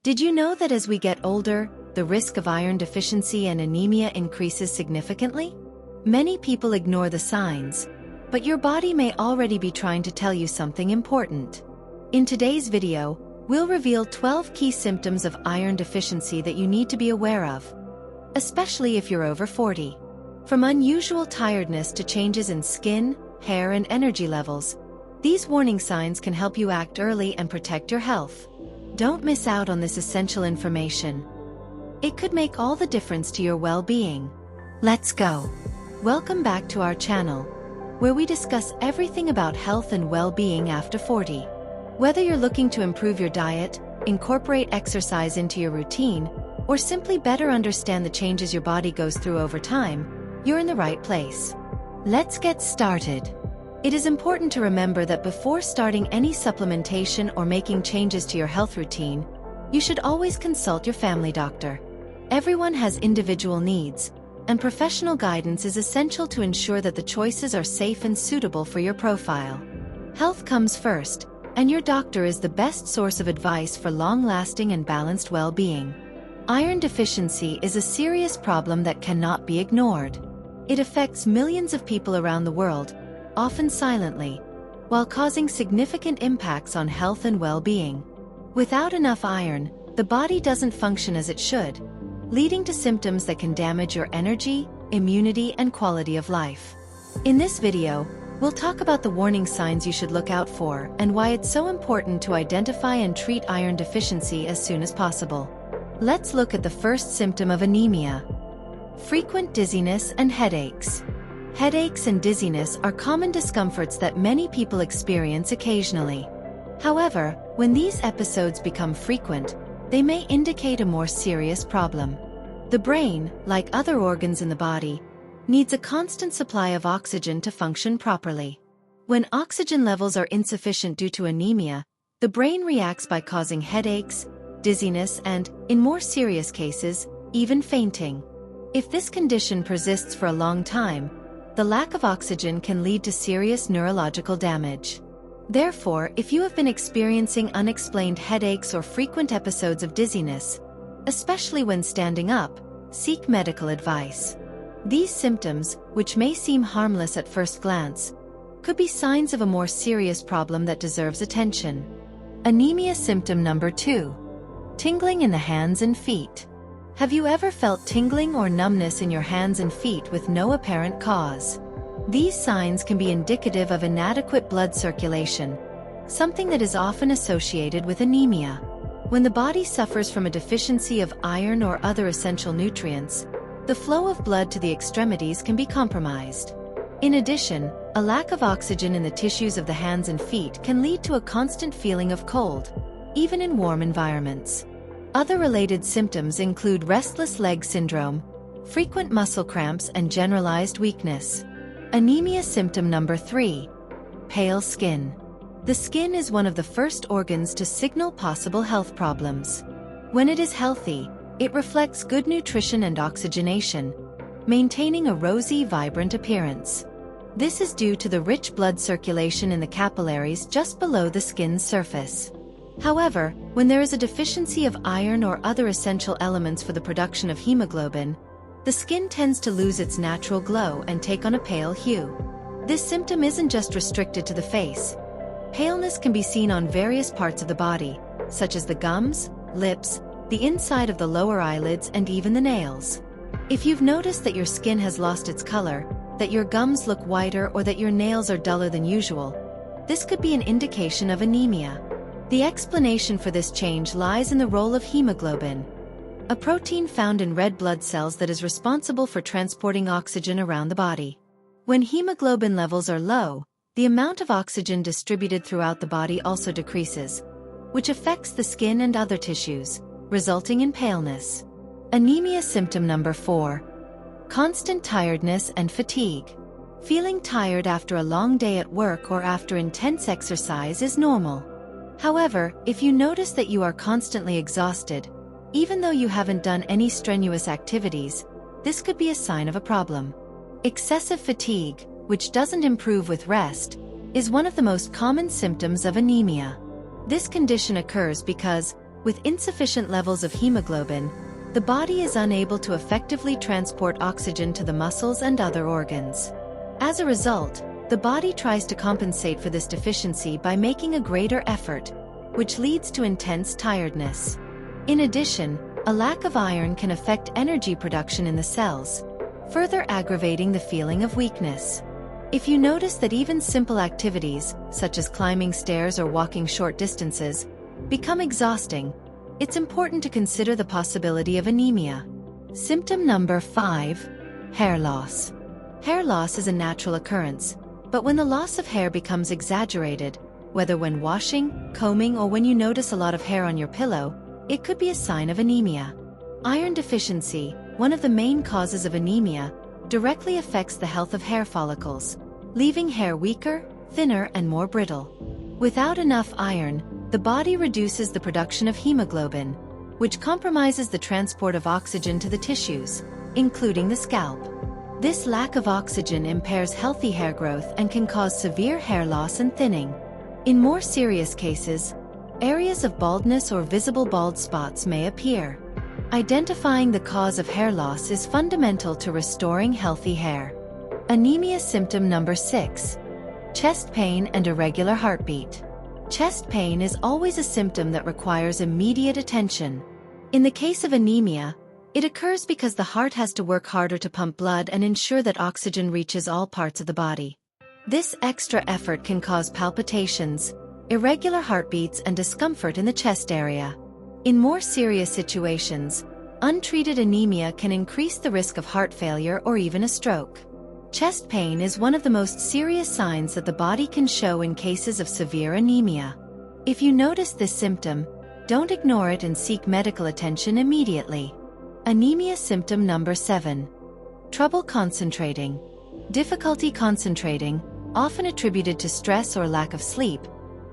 Did you know that as we get older, the risk of iron deficiency and anemia increases significantly? Many people ignore the signs, but your body may already be trying to tell you something important. In today's video, we'll reveal 12 key symptoms of iron deficiency that you need to be aware of, especially if you're over 40. From unusual tiredness to changes in skin, hair, and energy levels, these warning signs can help you act early and protect your health. Don't miss out on this essential information. It could make all the difference to your well-being. Let's go. Welcome back to our channel, where we discuss everything about health and well-being after 40. Whether you're looking to improve your diet, incorporate exercise into your routine, or simply better understand the changes your body goes through over time, you're in the right place. Let's get started. It is important to remember that before starting any supplementation or making changes to your health routine, you should always consult your family doctor. Everyone has individual needs, and professional guidance is essential to ensure that the choices are safe and suitable for your profile. Health comes first, and your doctor is the best source of advice for long-lasting and balanced well-being. Iron deficiency is a serious problem that cannot be ignored. It affects millions of people around the world, often silently, while causing significant impacts on health and well-being. Without enough iron, the body doesn't function as it should, leading to symptoms that can damage your energy, immunity, and quality of life. In this video, we'll talk about the warning signs you should look out for and why it's so important to identify and treat iron deficiency as soon as possible. Let's look at the first symptom of anemia: frequent dizziness and headaches. Headaches and dizziness are common discomforts that many people experience occasionally. However, when these episodes become frequent, they may indicate a more serious problem. The brain, like other organs in the body, needs a constant supply of oxygen to function properly. When oxygen levels are insufficient due to anemia, the brain reacts by causing headaches, dizziness, and, in more serious cases, even fainting. If this condition persists for a long time, the lack of oxygen can lead to serious neurological damage. Therefore, if you have been experiencing unexplained headaches or frequent episodes of dizziness, especially when standing up, seek medical advice. These symptoms, which may seem harmless at first glance, could be signs of a more serious problem that deserves attention. Anemia symptom number 2: tingling in the hands and feet. Have you ever felt tingling or numbness in your hands and feet with no apparent cause? These signs can be indicative of inadequate blood circulation, something that is often associated with anemia. When the body suffers from a deficiency of iron or other essential nutrients, the flow of blood to the extremities can be compromised. In addition, a lack of oxygen in the tissues of the hands and feet can lead to a constant feeling of cold, even in warm environments. Other related symptoms include restless leg syndrome, frequent muscle cramps, and generalized weakness. Anemia symptom number 3: pale skin. The skin is one of the first organs to signal possible health problems. When it is healthy, it reflects good nutrition and oxygenation, maintaining a rosy, vibrant appearance. This is due to the rich blood circulation in the capillaries just below the skin's surface. However, when there is a deficiency of iron or other essential elements for the production of hemoglobin, the skin tends to lose its natural glow and take on a pale hue. This symptom isn't just restricted to the face. Paleness can be seen on various parts of the body, such as the gums, lips, the inside of the lower eyelids, and even the nails. If you've noticed that your skin has lost its color, that your gums look whiter, or that your nails are duller than usual, this could be an indication of anemia. The explanation for this change lies in the role of hemoglobin, a protein found in red blood cells that is responsible for transporting oxygen around the body. When hemoglobin levels are low, the amount of oxygen distributed throughout the body also decreases, which affects the skin and other tissues, resulting in paleness. Anemia symptom number 4: constant tiredness and fatigue. Feeling tired after a long day at work or after intense exercise is normal. However, if you notice that you are constantly exhausted, even though you haven't done any strenuous activities, this could be a sign of a problem. Excessive fatigue, which doesn't improve with rest, is one of the most common symptoms of anemia. This condition occurs because, With insufficient levels of hemoglobin, the body is unable to effectively transport oxygen to the muscles and other organs. As a result, the body tries to compensate for this deficiency by making a greater effort, which leads to intense tiredness. In addition, a lack of iron can affect energy production in the cells, further aggravating the feeling of weakness. If you notice that even simple activities, such as climbing stairs or walking short distances, become exhausting, it's important to consider the possibility of anemia. Symptom number 5. Hair loss. Hair loss is a natural occurrence, but when the loss of hair becomes exaggerated, whether when washing, combing, or when you notice a lot of hair on your pillow, it could be a sign of anemia. Iron deficiency, one of the main causes of anemia, directly affects the health of hair follicles, leaving hair weaker, thinner, and more brittle. Without enough iron, the body reduces the production of hemoglobin, which compromises the transport of oxygen to the tissues, including the scalp. This lack of oxygen impairs healthy hair growth and can cause severe hair loss and thinning. In more serious cases, areas of baldness or visible bald spots may appear. Identifying the cause of hair loss is fundamental to restoring healthy hair. Anemia symptom number 6. Chest pain and irregular heartbeat. Chest pain is always a symptom that requires immediate attention. In the case of anemia, it occurs because the heart has to work harder to pump blood and ensure that oxygen reaches all parts of the body. This extra effort can cause palpitations, irregular heartbeats, and discomfort in the chest area. In more serious situations, untreated anemia can increase the risk of heart failure or even a stroke. Chest pain is one of the most serious signs that the body can show in cases of severe anemia. If you notice this symptom, don't ignore it and seek medical attention immediately. Anemia symptom number 7. Trouble concentrating. Difficulty concentrating, often attributed to stress or lack of sleep,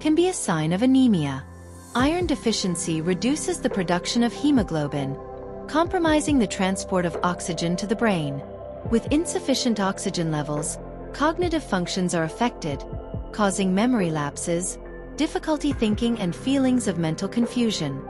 can be a sign of anemia. Iron deficiency reduces the production of hemoglobin, compromising the transport of oxygen to the brain. With insufficient oxygen levels, cognitive functions are affected, causing memory lapses, difficulty thinking, and feelings of mental confusion.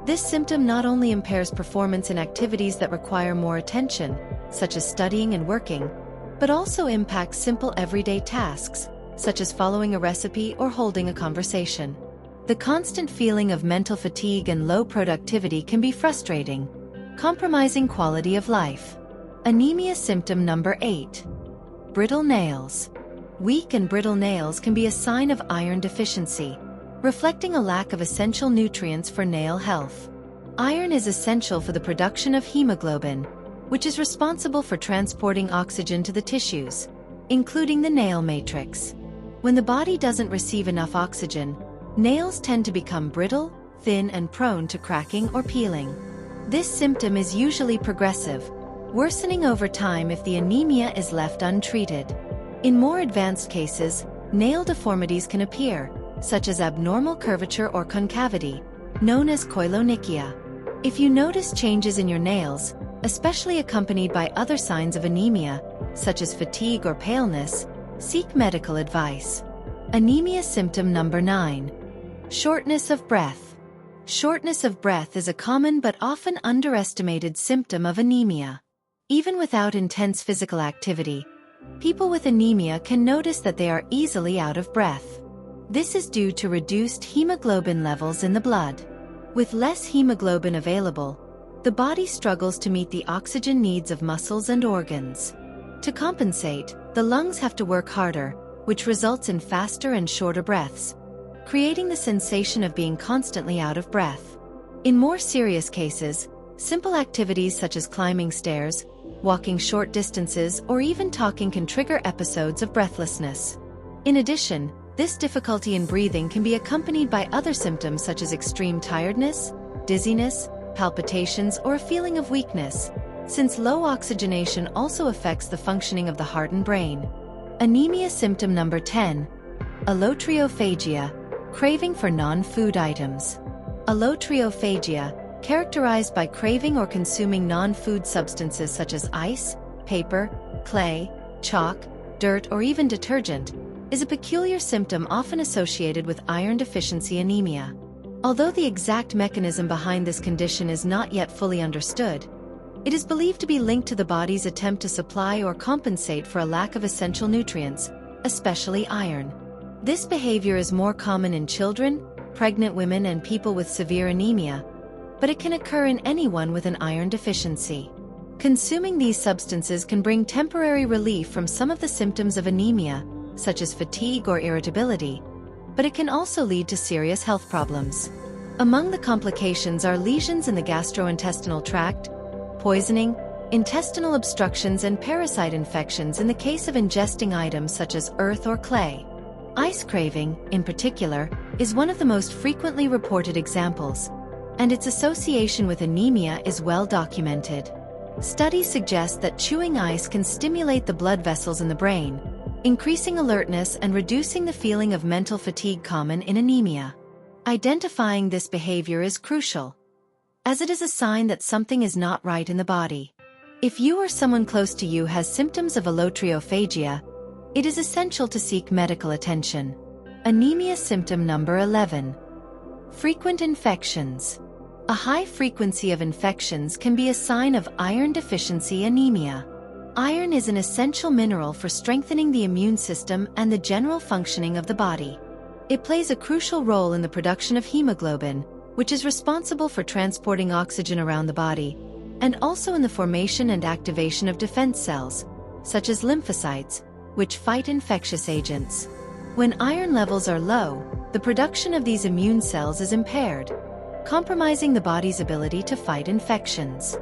This symptom not only impairs performance in activities that require more attention, such as studying and working, but also impacts simple everyday tasks, such as following a recipe or holding a conversation. The constant feeling of mental fatigue and low productivity can be frustrating, compromising quality of life. Anemia symptom number 8. Brittle nails. Weak and brittle nails can be a sign of iron deficiency, reflecting a lack of essential nutrients for nail health. Iron is essential for the production of hemoglobin, which is responsible for transporting oxygen to the tissues, including the nail matrix. When the body doesn't receive enough oxygen, nails tend to become brittle, thin, and prone to cracking or peeling. This symptom is usually progressive, worsening over time if the anemia is left untreated. In more advanced cases, nail deformities can appear, such as abnormal curvature or concavity, known as koilonychia. If you notice changes in your nails, especially accompanied by other signs of anemia, such as fatigue or paleness, seek medical advice. Anemia symptom number 9. Shortness of breath. Shortness of breath is a common but often underestimated symptom of anemia. Even without intense physical activity, people with anemia can notice that they are easily out of breath. This is due to reduced hemoglobin levels in the blood. With less hemoglobin available, the body struggles to meet the oxygen needs of muscles and organs. To compensate, the lungs have to work harder, which results in faster and shorter breaths, creating the sensation of being constantly out of breath. In more serious cases, simple activities such as climbing stairs, walking short distances, or even talking can trigger episodes of breathlessness. In addition, this difficulty in breathing can be accompanied by other symptoms such as extreme tiredness, dizziness, palpitations, or a feeling of weakness, since low oxygenation also affects the functioning of the heart and brain. Anemia symptom number 10. Allotriophagia, craving for non-food items. Allotriophagia, characterized by craving or consuming non-food substances such as ice, paper, clay, chalk, dirt, or even detergent, is a peculiar symptom often associated with iron deficiency anemia. Although the exact mechanism behind this condition is not yet fully understood, it is believed to be linked to the body's attempt to supply or compensate for a lack of essential nutrients, especially iron. This behavior is more common in children, pregnant women, and people with severe anemia, but it can occur in anyone with an iron deficiency. Consuming these substances can bring temporary relief from some of the symptoms of anemia, such as fatigue or irritability, but it can also lead to serious health problems. Among the complications are lesions in the gastrointestinal tract, poisoning, intestinal obstructions, and parasite infections in the case of ingesting items such as earth or clay. Ice craving, in particular, is one of the most frequently reported examples, and its association with anemia is well documented. Studies suggest that chewing ice can stimulate the blood vessels in the brain, increasing alertness and reducing the feeling of mental fatigue common in anemia. Identifying this behavior is crucial, as it is a sign that something is not right in the body. If you or someone close to you has symptoms of allotriophagia, it is essential to seek medical attention. Anemia symptom number 11. Frequent infections. A high frequency of infections can be a sign of iron deficiency anemia. Iron is an essential mineral for strengthening the immune system and the general functioning of the body. It plays a crucial role in the production of hemoglobin, which is responsible for transporting oxygen around the body, and also in the formation and activation of defense cells, such as lymphocytes, which fight infectious agents. When iron levels are low, the production of these immune cells is impaired, compromising the body's ability to fight infections.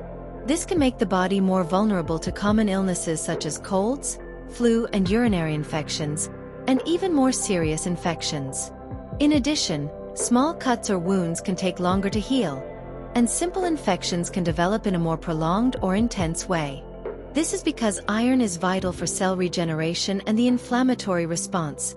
This can make the body more vulnerable to common illnesses such as colds, flu, and urinary infections, and even more serious infections. In addition, small cuts or wounds can take longer to heal, and simple infections can develop in a more prolonged or intense way. This is because iron is vital for cell regeneration and the inflammatory response,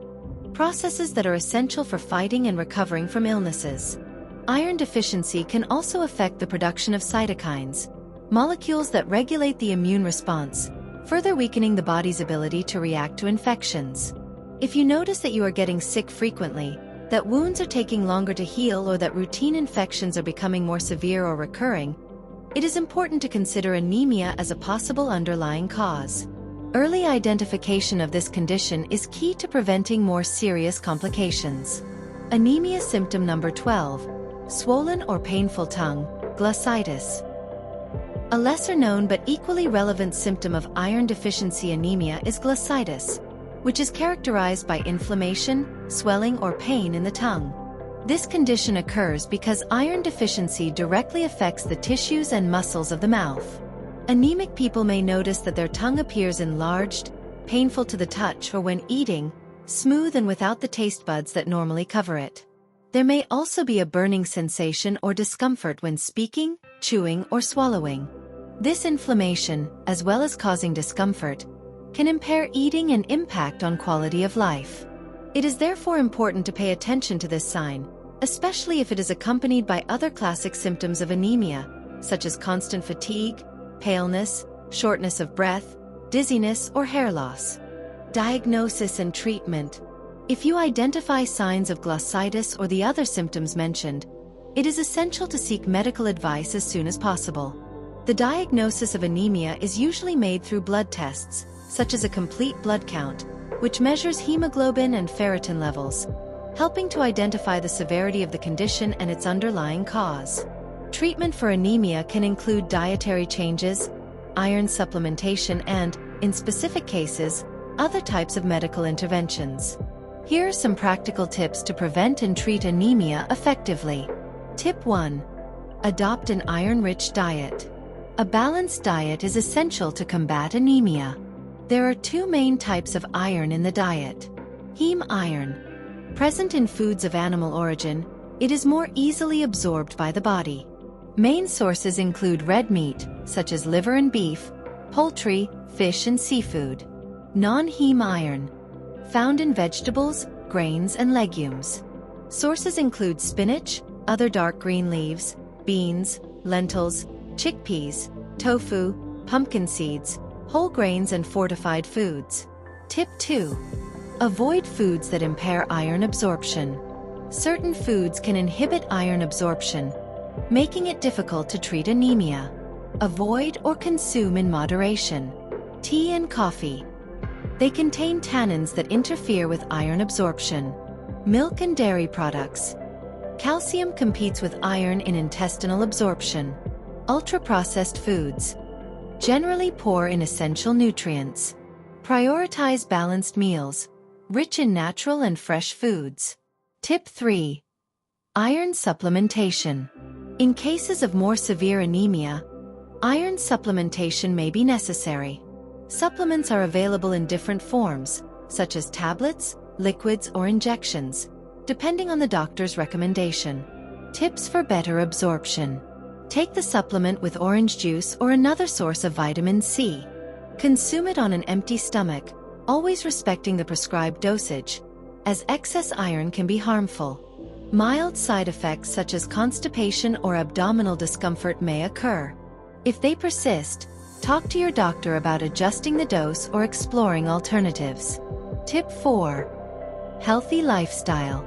processes that are essential for fighting and recovering from illnesses. Iron deficiency can also affect the production of cytokines, molecules that regulate the immune response, further weakening the body's ability to react to infections. If you notice that you are getting sick frequently, that wounds are taking longer to heal, or that routine infections are becoming more severe or recurring, it is important to consider anemia as a possible underlying cause. Early identification of this condition is key to preventing more serious complications. Anemia symptom number 12. Swollen or painful tongue, glossitis. A lesser-known but equally relevant symptom of iron deficiency anemia is glossitis, which is characterized by inflammation, swelling, or pain in the tongue. This condition occurs because iron deficiency directly affects the tissues and muscles of the mouth. Anemic people may notice that their tongue appears enlarged, painful to the touch, or when eating, smooth and without the taste buds that normally cover it. There may also be a burning sensation or discomfort when speaking, chewing, or swallowing. This inflammation, as well as causing discomfort, can impair eating and impact on quality of life. It is therefore important to pay attention to this sign, especially if it is accompanied by other classic symptoms of anemia, such as constant fatigue, paleness, shortness of breath, dizziness, or hair loss. Diagnosis and treatment. If you identify signs of glossitis or the other symptoms mentioned, it is essential to seek medical advice as soon as possible. The diagnosis of anemia is usually made through blood tests, such as a complete blood count, which measures hemoglobin and ferritin levels, helping to identify the severity of the condition and its underlying cause. Treatment for anemia can include dietary changes, iron supplementation, and, in specific cases, other types of medical interventions. Here are some practical tips to prevent and treat anemia effectively. Tip 1. Adopt an iron-rich diet. A balanced diet is essential to combat anemia. There are two main types of iron in the diet. Heme iron. Present in foods of animal origin, it is more easily absorbed by the body. Main sources include red meat, such as liver and beef, poultry, fish, and seafood. Non-heme iron. Found in vegetables, grains, and legumes. Sources include spinach, other dark green leaves, beans, lentils, chickpeas, tofu, pumpkin seeds, whole grains, and fortified foods. Tip 2. Avoid foods that impair iron absorption. Certain foods can inhibit iron absorption, making it difficult to treat anemia. Avoid or consume in moderation. Tea and coffee. They contain tannins that interfere with iron absorption. Milk and dairy products. Calcium competes with iron in intestinal absorption. Ultra-processed foods. Generally poor in essential nutrients. Prioritize balanced meals, rich in natural and fresh foods. Tip 3. Iron supplementation. In cases of more severe anemia, iron supplementation may be necessary. Supplements are available in different forms, such as tablets, liquids, or injections, depending on the doctor's recommendation. Tips for better absorption. Take the supplement with orange juice or another source of vitamin C. Consume it on an empty stomach, always respecting the prescribed dosage, as excess iron can be harmful. Mild side effects such as constipation or abdominal discomfort may occur. If they persist, talk to your doctor about adjusting the dose or exploring alternatives. Tip 4. Healthy lifestyle.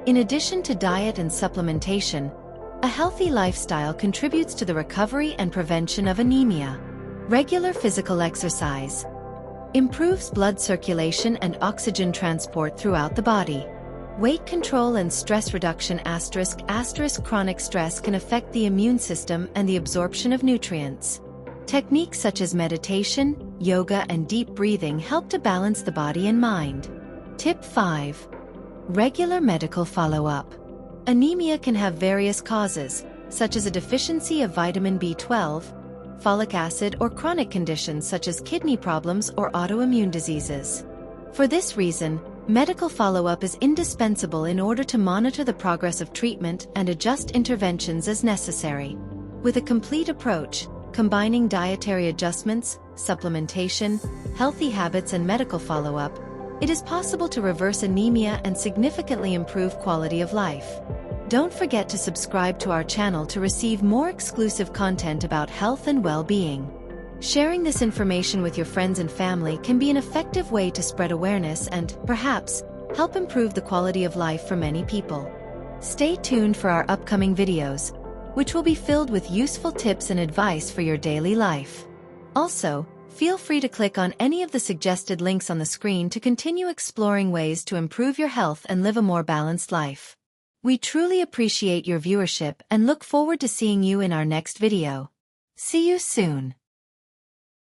In addition to diet and supplementation, a healthy lifestyle contributes to the recovery and prevention of anemia. Regular physical exercise improves blood circulation and oxygen transport throughout the body. Weight control and stress reduction ***. Chronic stress can affect the immune system and the absorption of nutrients. Techniques such as meditation, yoga, and deep breathing help to balance the body and mind. Tip 5. Regular medical follow-up. Anemia can have various causes, such as a deficiency of vitamin B12, folic acid, or chronic conditions such as kidney problems or autoimmune diseases. For this reason, medical follow-up is indispensable in order to monitor the progress of treatment and adjust interventions as necessary. With a complete approach, combining dietary adjustments, supplementation, healthy habits, and medical follow-up, it is possible to reverse anemia and significantly improve quality of life. Don't forget to subscribe to our channel to receive more exclusive content about health and well-being. Sharing this information with your friends and family can be an effective way to spread awareness and, perhaps, help improve the quality of life for many people. Stay tuned for our upcoming videos, which will be filled with useful tips and advice for your daily life. Also, feel free to click on any of the suggested links on the screen to continue exploring ways to improve your health and live a more balanced life. We truly appreciate your viewership and look forward to seeing you in our next video. See you soon.